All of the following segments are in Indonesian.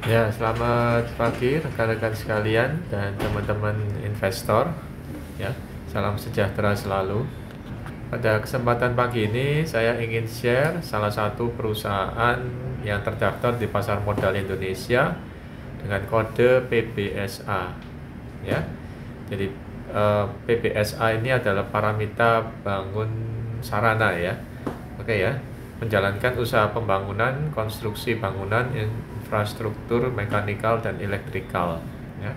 Ya, selamat pagi rekan-rekan sekalian dan teman-teman investor. Ya, salam sejahtera selalu. Pada kesempatan pagi ini saya ingin share salah satu perusahaan yang terdaftar di pasar modal Indonesia dengan kode PBSA. Ya, jadi PBSA ini adalah Paramita Bangun Sarana ya. Oke ya, menjalankan usaha pembangunan, konstruksi bangunan, infrastruktur mekanikal dan elektrikal. Ya.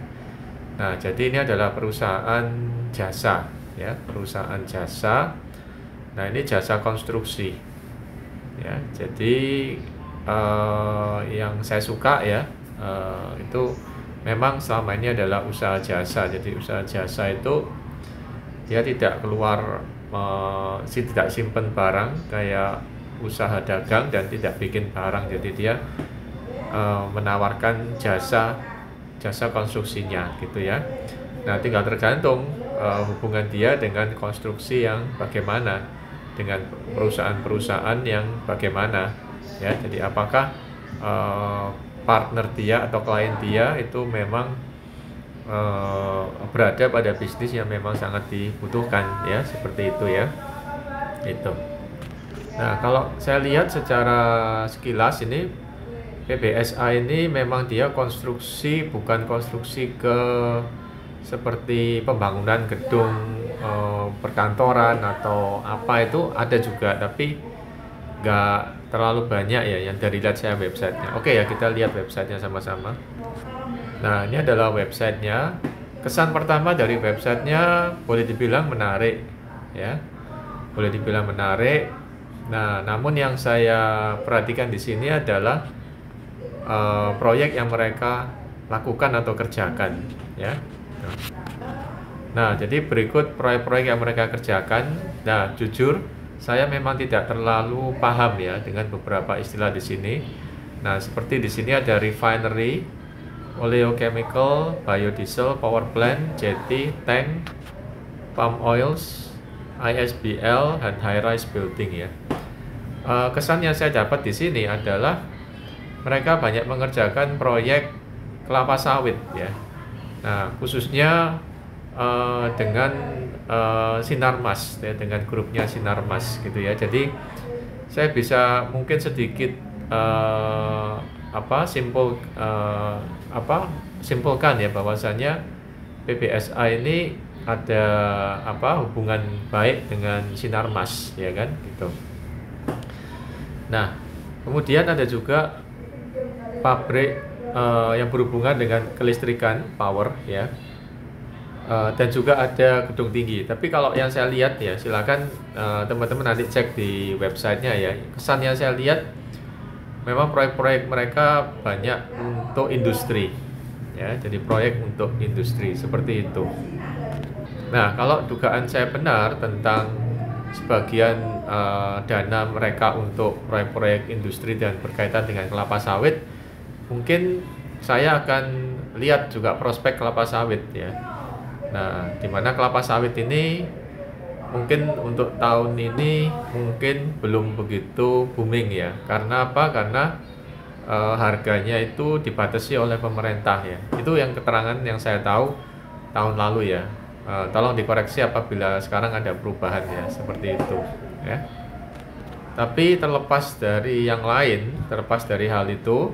Nah, jadi ini adalah perusahaan jasa, ya, perusahaan jasa. Nah, ini jasa konstruksi, ya. Jadi yang saya suka ya, itu memang selama ini adalah usaha jasa. Jadi usaha jasa itu dia tidak keluar, tidak simpen barang kayak usaha dagang dan tidak bikin barang. Jadi dia menawarkan jasa konstruksinya gitu ya. Nah, tinggal tergantung hubungan dia dengan konstruksi yang bagaimana, dengan perusahaan-perusahaan yang bagaimana ya. Jadi apakah partner dia atau klien dia itu memang berada pada bisnis yang memang sangat dibutuhkan ya, seperti itu ya. Itu. Nah, kalau saya lihat secara sekilas ini PBSA ini memang dia konstruksi, bukan konstruksi ke seperti pembangunan gedung perkantoran atau apa, itu ada juga, tapi nggak terlalu banyak ya yang dari lihat saya websitenya. Oke ya, kita lihat websitenya sama-sama. Nah, ini adalah websitenya. Kesan pertama dari websitenya boleh dibilang menarik ya, boleh dibilang menarik. Nah, namun yang saya perhatikan di sini adalah proyek yang mereka lakukan atau kerjakan ya. Nah, jadi berikut proyek-proyek yang mereka kerjakan. Nah, jujur saya memang tidak terlalu paham ya dengan beberapa istilah di sini. Nah, seperti di sini ada refinery, oleochemical, biodiesel, power plant, jetty, tank, palm oils, ISBL, dan high-rise building ya. Kesan yang saya dapat di sini adalah mereka banyak mengerjakan proyek kelapa sawit ya. Nah, khususnya dengan Sinarmas ya, dengan grupnya Sinarmas gitu ya. Jadi saya bisa mungkin sedikit simpulkan ya, bahwasannya PBSA ini ada hubungan baik dengan Sinarmas ya kan gitu. Nah, kemudian ada juga pabrik yang berhubungan dengan kelistrikan, power ya, dan juga ada gedung tinggi. Tapi kalau yang saya lihat ya, silakan teman-teman nanti cek di websitenya ya. Kesan yang saya lihat memang proyek-proyek mereka banyak untuk industri ya, jadi proyek untuk industri seperti itu. Nah, kalau dugaan saya benar tentang sebagian dana mereka untuk proyek-proyek industri dan berkaitan dengan kelapa sawit, mungkin saya akan lihat juga prospek kelapa sawit ya. Nah, di mana kelapa sawit ini mungkin untuk tahun ini mungkin belum begitu booming ya. Karena apa? Karena harganya itu dibatasi oleh pemerintah ya. Itu yang keterangan yang saya tahu tahun lalu ya. Tolong dikoreksi apabila sekarang ada perubahan ya, seperti itu ya. Tapi terlepas dari yang lain, terlepas dari hal itu,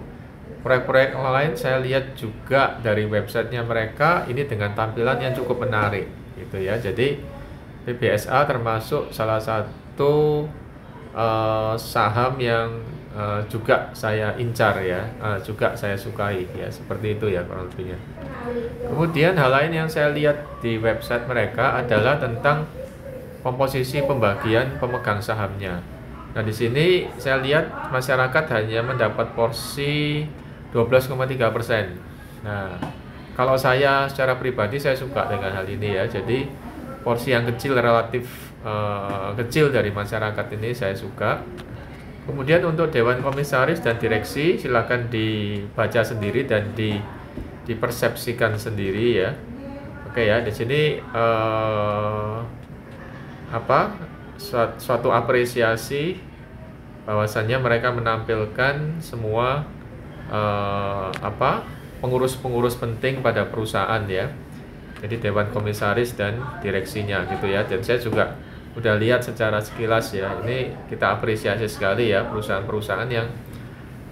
proyek-proyek lain saya lihat juga dari websitenya mereka ini dengan tampilan yang cukup menarik gitu ya. Jadi PBSA termasuk salah satu saham yang juga saya incar ya, juga saya sukai ya, seperti itu ya kurang lebihnya. Kemudian hal lain yang saya lihat di website mereka adalah tentang komposisi pembagian pemegang sahamnya. Nah, di sini saya lihat masyarakat hanya mendapat porsi 12,3%. Nah, kalau saya secara pribadi saya suka dengan hal ini ya. Jadi porsi yang kecil, relatif kecil dari masyarakat ini saya suka. Kemudian untuk Dewan Komisaris dan Direksi silakan dibaca sendiri dan dipersepsikan sendiri ya. Oke ya, di sini suatu apresiasi bahwasannya mereka menampilkan semua pengurus-pengurus penting pada perusahaan ya. Jadi dewan komisaris dan direksinya gitu ya. Dan saya juga udah lihat secara sekilas ya. Ini kita apresiasi sekali ya perusahaan-perusahaan yang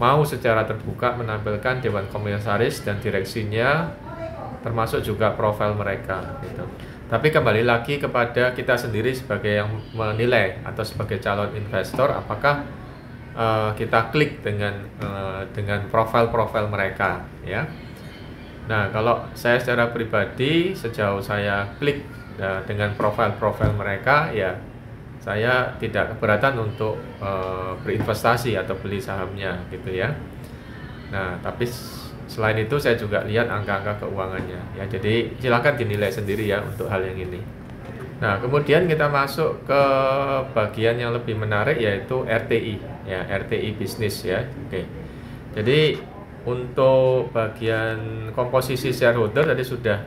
mau secara terbuka menampilkan dewan komisaris dan direksinya, termasuk juga profil mereka gitu. Tapi kembali lagi kepada kita sendiri sebagai yang menilai atau sebagai calon investor, apakah kita klik dengan profil-profil mereka ya. Nah, kalau saya secara pribadi sejauh saya klik dengan profil-profil mereka ya, saya tidak keberatan untuk berinvestasi atau beli sahamnya gitu ya. Nah, tapi selain itu saya juga lihat angka-angka keuangannya ya. Jadi silakan dinilai sendiri ya untuk hal yang ini. Nah, kemudian kita masuk ke bagian yang lebih menarik yaitu RTI ya, RTI bisnis ya. Oke. Jadi untuk bagian komposisi shareholder tadi sudah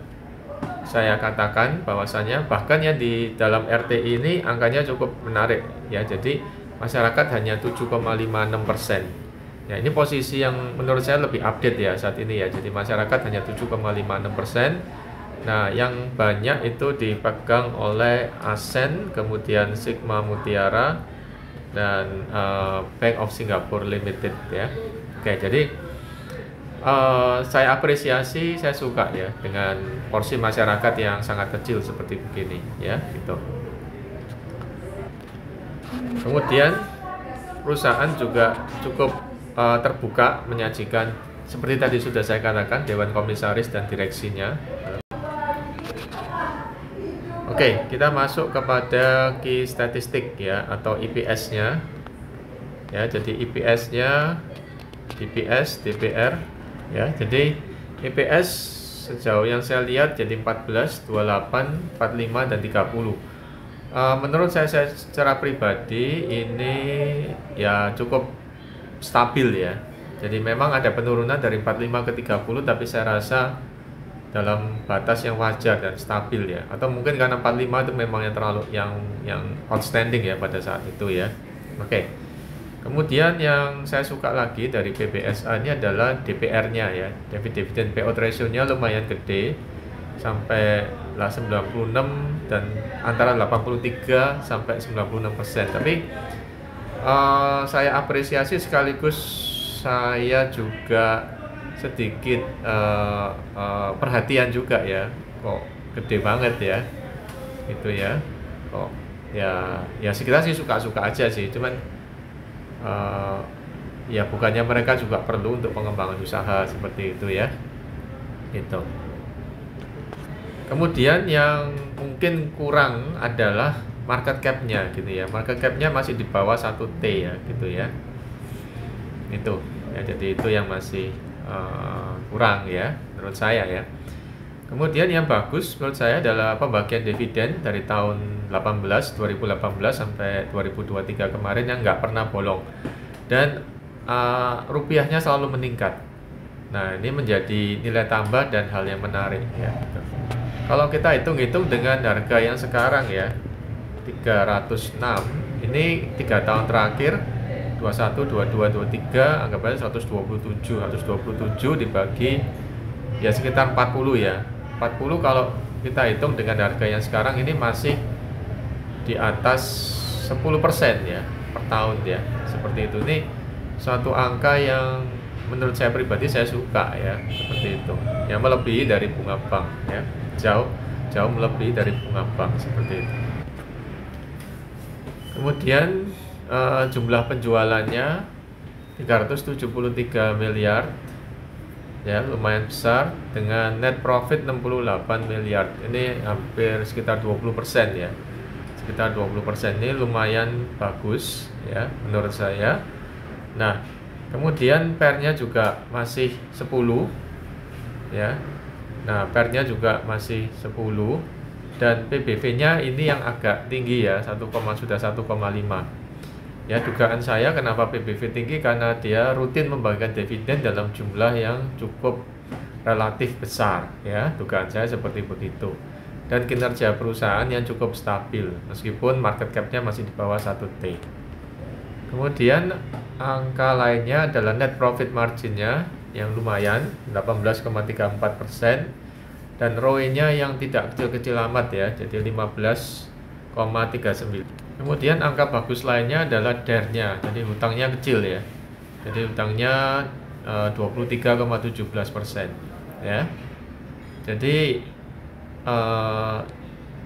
saya katakan bahwasanya bahkan ya di dalam RTI ini angkanya cukup menarik ya. Jadi masyarakat hanya 7,56%. Ya, ini posisi yang menurut saya lebih update ya saat ini ya. Jadi masyarakat hanya 7,56%. Nah, yang banyak itu dipegang oleh Ascent, kemudian Sigma Mutiara, dan Bank of Singapore Limited ya. Oke, jadi saya apresiasi, saya suka ya dengan porsi masyarakat yang sangat kecil seperti begini ya, gitu. Kemudian perusahaan juga cukup terbuka menyajikan seperti tadi sudah saya katakan dewan komisaris dan direksinya. Oke, kita masuk kepada key statistik ya atau EPS-nya. Ya, jadi EPS-nya DPS, DPR ya. Jadi EPS sejauh yang saya lihat jadi 14, 28, 45 dan 30. Menurut saya secara pribadi ini ya cukup stabil ya. Jadi memang ada penurunan dari 45 ke 30, tapi saya rasa dalam batas yang wajar dan stabil ya. Atau mungkin karena 45 itu memang yang terlalu yang outstanding ya pada saat itu ya. Oke. Kemudian yang saya suka lagi dari PBSA ini adalah DPR-nya ya. Dividend payout ratio-nya lumayan gede sampai 96 dan antara 83 sampai 96%. Tapi saya apresiasi sekaligus saya juga sedikit perhatian juga ya, kok gede banget ya, gitu ya, kok ya sekitar sih suka-suka aja sih, cuman ya bukannya mereka juga perlu untuk pengembangan usaha seperti itu ya, gitu. Kemudian yang mungkin kurang adalah market cap-nya gitu ya. Market cap-nya masih di bawah 1T ya gitu ya. Itu ya, jadi itu yang masih kurang ya menurut saya ya. Kemudian yang bagus menurut saya adalah pembagian dividen dari tahun 2018 sampai 2023 kemarin yang nggak pernah bolong. Dan rupiahnya selalu meningkat. Nah, ini menjadi nilai tambah dan hal yang menarik ya gitu. Kalau kita hitung-hitung dengan harga yang sekarang ya 306, ini 3 tahun terakhir 21, 22, 23 anggap aja 127 dibagi ya sekitar 40 ya. 40 kalau kita hitung dengan harga yang sekarang ini masih di atas 10% ya per tahun ya. Seperti itu, nih suatu angka yang menurut saya pribadi saya suka ya, seperti itu. Yang melebihi dari bunga bank ya. Jauh melebihi dari bunga bank seperti itu. Kemudian jumlah penjualannya 373 miliar ya, lumayan besar, dengan net profit 68 miliar. Ini hampir sekitar 20% ya. Sekitar 20% ini lumayan bagus ya menurut saya. Nah, kemudian PER-nya juga masih 10 ya. Nah, PER-nya juga masih 10 dan PBV-nya ini yang agak tinggi ya, sudah 1,5. Ya, dugaan saya kenapa PBV tinggi karena dia rutin membagikan dividen dalam jumlah yang cukup relatif besar ya, dugaan saya seperti begitu. Dan kinerja perusahaan yang cukup stabil meskipun market cap-nya masih di bawah 1T. Kemudian angka lainnya adalah net profit marginnya yang lumayan 18,34% dan ROE-nya yang tidak kecil-kecil amat ya, jadi 15,39. Kemudian angka bagus lainnya adalah DER-nya, jadi hutangnya kecil ya, jadi hutangnya 23,17% ya. Jadi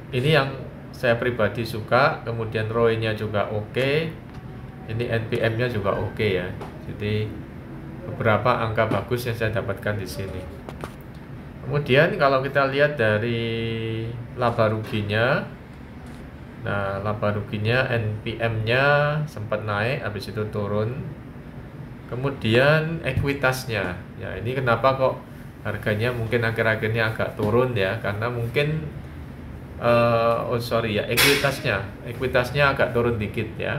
ini yang saya pribadi suka. Kemudian ROE-nya juga oke, ini NPM-nya juga oke ya. Jadi beberapa angka bagus yang saya dapatkan di sini. Kemudian kalau kita lihat dari laba ruginya, nah laba ruginya NPM-nya sempat naik, habis itu turun. Kemudian ekuitasnya, ya ini kenapa kok harganya mungkin akhir-akhirnya agak turun ya, karena mungkin ekuitasnya agak turun dikit ya.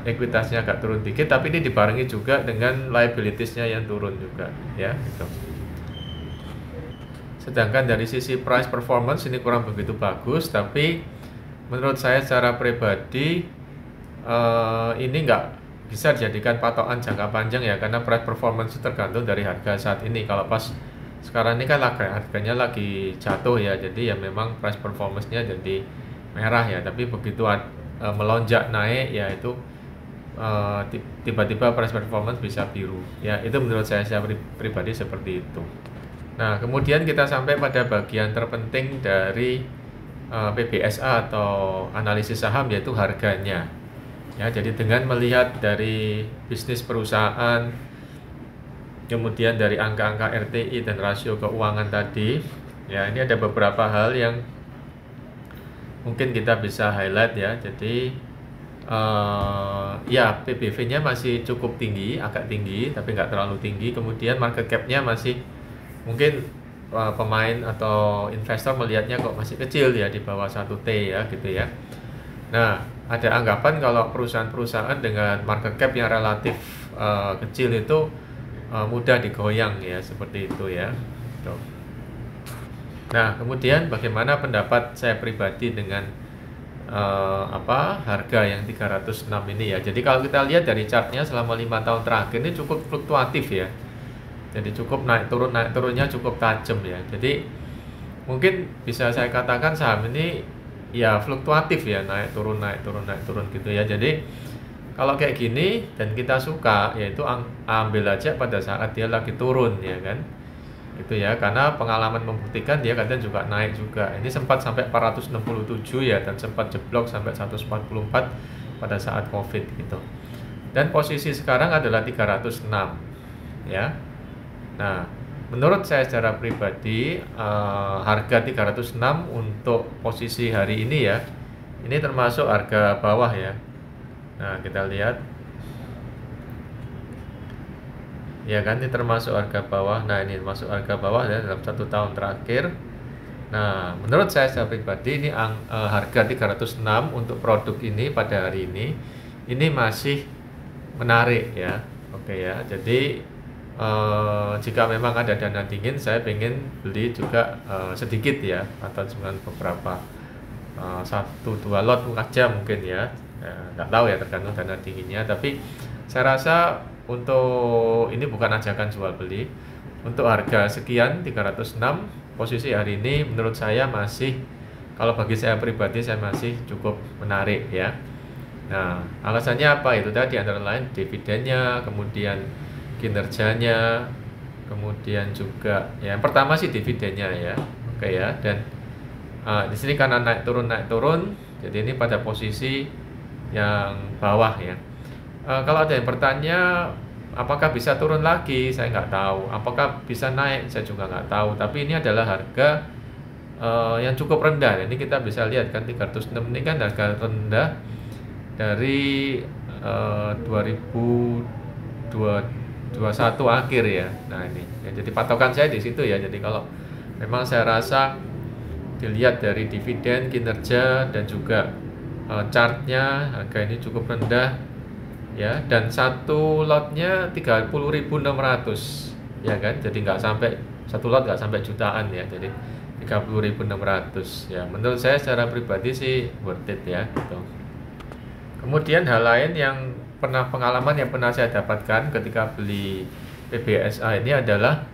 Ekuitasnya agak turun dikit, tapi ini dibarengi juga dengan liabilitiesnya yang turun juga ya gitu. Sedangkan dari sisi price performance ini kurang begitu bagus, tapi menurut saya secara pribadi ini nggak bisa dijadikan patokan jangka panjang ya, karena price performance tergantung dari harga saat ini. Kalau pas sekarang ini kan harganya lagi jatuh ya, jadi ya memang price performance-nya jadi merah ya, tapi begitu melonjak naik ya itu tiba-tiba price performance bisa biru ya. Itu menurut saya pribadi seperti itu. Nah, kemudian kita sampai pada bagian terpenting dari PBSA atau analisis saham, yaitu harganya. Ya, jadi dengan melihat dari bisnis perusahaan, kemudian dari angka-angka RTI dan rasio keuangan tadi, ya ini ada beberapa hal yang mungkin kita bisa highlight ya. Jadi ya PBV-nya masih cukup tinggi, agak tinggi, tapi nggak terlalu tinggi. Kemudian market cap-nya masih mungkin pemain atau investor melihatnya kok masih kecil ya, di bawah 1T ya gitu ya. Nah, ada anggapan kalau perusahaan-perusahaan dengan market cap yang relatif kecil itu mudah digoyang ya, seperti itu ya. Tuh. Nah, kemudian bagaimana pendapat saya pribadi dengan harga yang 306 ini ya. Jadi kalau kita lihat dari chartnya selama 5 tahun terakhir ini cukup fluktuatif ya. Jadi cukup naik turunnya cukup tajam ya. Jadi mungkin bisa saya katakan saham ini ya fluktuatif ya, naik turun gitu ya. Jadi kalau kayak gini dan kita suka, yaitu ambil aja pada saat dia lagi turun ya kan. Gitu ya, karena pengalaman membuktikan dia kadang juga naik juga. Ini sempat sampai 467 ya, dan sempat jeblok sampai 144 pada saat Covid gitu. Dan posisi sekarang adalah 306 ya. Nah, menurut saya secara pribadi harga 306 untuk posisi hari ini ya, ini termasuk harga bawah ya. Nah, kita lihat ya kan, ini termasuk harga bawah. Nah, ini masuk harga bawah ya dalam 1 tahun terakhir. Nah, menurut saya secara pribadi ini harga 306 untuk produk ini pada hari ini masih menarik ya. Oke ya, jadi jika memang ada dana dingin, saya pengen beli juga sedikit ya, atau cuma beberapa 1-2 lot aja mungkin ya, nggak tahu ya, tergantung dana dinginnya. Tapi saya rasa untuk ini bukan ajakan jual beli. Untuk harga sekian 306 posisi hari ini menurut saya masih, kalau bagi saya pribadi, saya masih cukup menarik ya. Nah, alasannya apa? Itu tadi antara lain dividennya, kemudian kinerjanya, kemudian juga ya yang pertama sih dividennya ya. Oke ya, dan di sini karena naik turun, jadi ini pada posisi yang bawah ya. Kalau ada yang bertanya apakah bisa turun lagi, saya nggak tahu. Apakah bisa naik, saya juga nggak tahu. Tapi ini adalah harga yang cukup rendah. Ini kita bisa lihat kan 306 ini kan harga rendah dari 2021 akhir ya. Nah ini ya, jadi patokan saya di situ ya. Jadi kalau memang saya rasa dilihat dari dividen, kinerja, dan juga chartnya, harga ini cukup rendah ya, dan satu lotnya 30.600 ya kan, jadi nggak sampai satu lot, nggak sampai jutaan ya, jadi 30.600 ya. Menurut saya secara pribadi sih worth it ya gitu. Kemudian hal lain yang pengalaman yang pernah saya dapatkan ketika beli PBSA ini adalah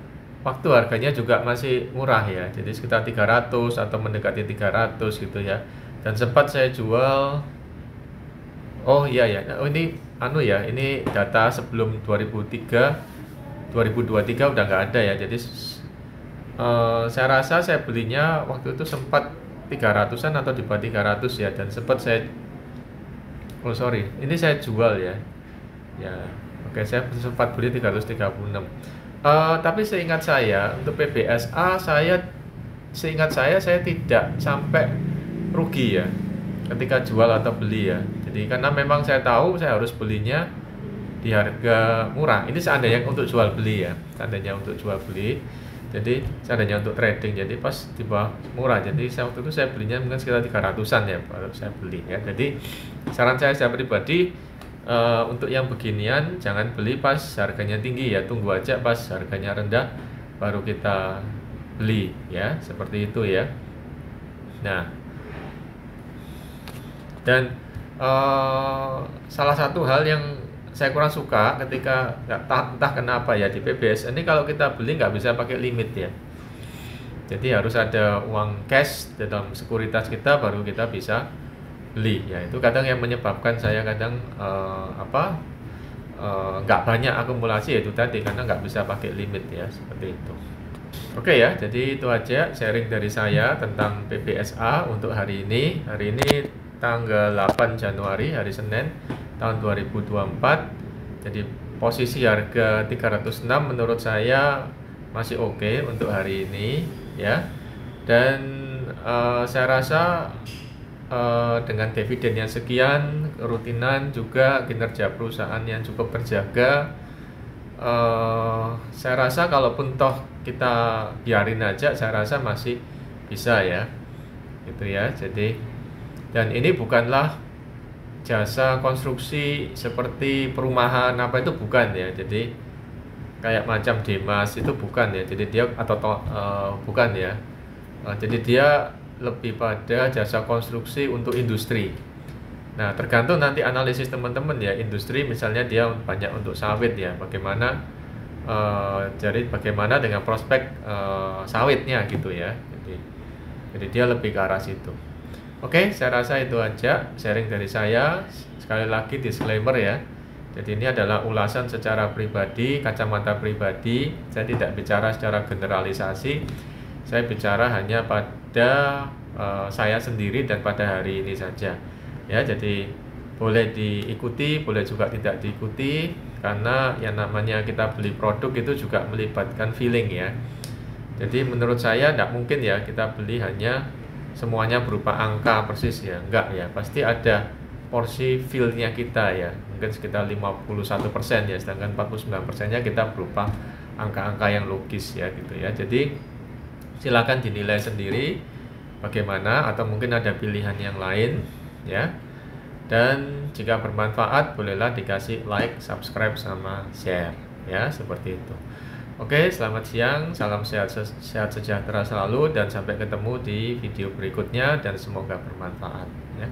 waktu harganya juga masih murah ya, jadi sekitar 300 atau mendekati 300 gitu ya. Dan sempat saya jual, oh iya ya, oh ini ini data sebelum 2023 udah nggak ada ya. Jadi saya rasa saya belinya waktu itu sempat 300-an atau di bawah 300 ya, dan sempat saya, oh sorry, ini saya jual ya. Ya, oke, saya sempat beli 336. Tapi seingat saya untuk PBSA seingat saya tidak sampai rugi ya ketika jual atau beli ya. Jadi karena memang saya tahu saya harus belinya di harga murah. Ini seandainya untuk jual beli ya, seandainya untuk jual beli. Jadi seandainya untuk trading, jadi pas di bawah murah. Jadi waktu itu saya belinya mungkin sekitar 300-an ya baru saya beli ya. Jadi saran saya pribadi, untuk yang beginian jangan beli pas harganya tinggi ya, tunggu aja pas harganya rendah baru kita beli ya, seperti itu ya. Nah, dan salah satu hal yang saya kurang suka ketika entah kenapa ya di PBS ini, kalau kita beli nggak bisa pakai limit ya. Jadi harus ada uang cash dalam sekuritas kita baru kita bisa beli ya. Itu kadang yang menyebabkan saya kadang nggak banyak akumulasi, itu tadi karena nggak bisa pakai limit ya, seperti itu. Oke ya, jadi itu aja sharing dari saya tentang PBSA untuk hari ini. Hari ini tanggal 8 Januari, hari Senin tahun 2024. Jadi posisi harga 306 menurut saya masih oke untuk hari ini ya. Dan saya rasa dengan dividen yang sekian, rutinan juga kinerja perusahaan yang cukup terjaga, saya rasa kalaupun toh kita biarin aja, saya rasa masih bisa ya, gitu ya. Jadi, dan ini bukanlah jasa konstruksi seperti perumahan apa itu, bukan ya. Jadi kayak macam Demas itu bukan ya. Jadi dia bukan ya. Jadi dia lebih pada jasa konstruksi untuk industri. Nah, tergantung nanti analisis teman-teman ya. Industri misalnya dia banyak untuk sawit ya. Jadi bagaimana dengan prospek sawitnya gitu ya. Jadi dia lebih ke arah situ. Oke, saya rasa itu aja sharing dari saya. Sekali lagi disclaimer ya. Jadi ini adalah ulasan secara pribadi, kacamata pribadi. Saya tidak bicara secara generalisasi. Saya bicara hanya pada saya sendiri dan pada hari ini saja. Ya, jadi boleh diikuti, boleh juga tidak diikuti, karena yang namanya kita beli produk itu juga melibatkan feeling ya. Jadi menurut saya tidak mungkin ya kita beli hanya semuanya berupa angka persis ya, enggak ya, pasti ada porsi feel-nya kita ya, mungkin sekitar 51% ya, sedangkan 49%-nya kita berupa angka-angka yang logis ya gitu ya. Jadi silakan dinilai sendiri bagaimana, atau mungkin ada pilihan yang lain ya. Dan jika bermanfaat bolehlah dikasih like, subscribe sama share ya, seperti itu. Oke, selamat siang, salam sehat sejahtera selalu, dan sampai ketemu di video berikutnya, dan semoga bermanfaat ya.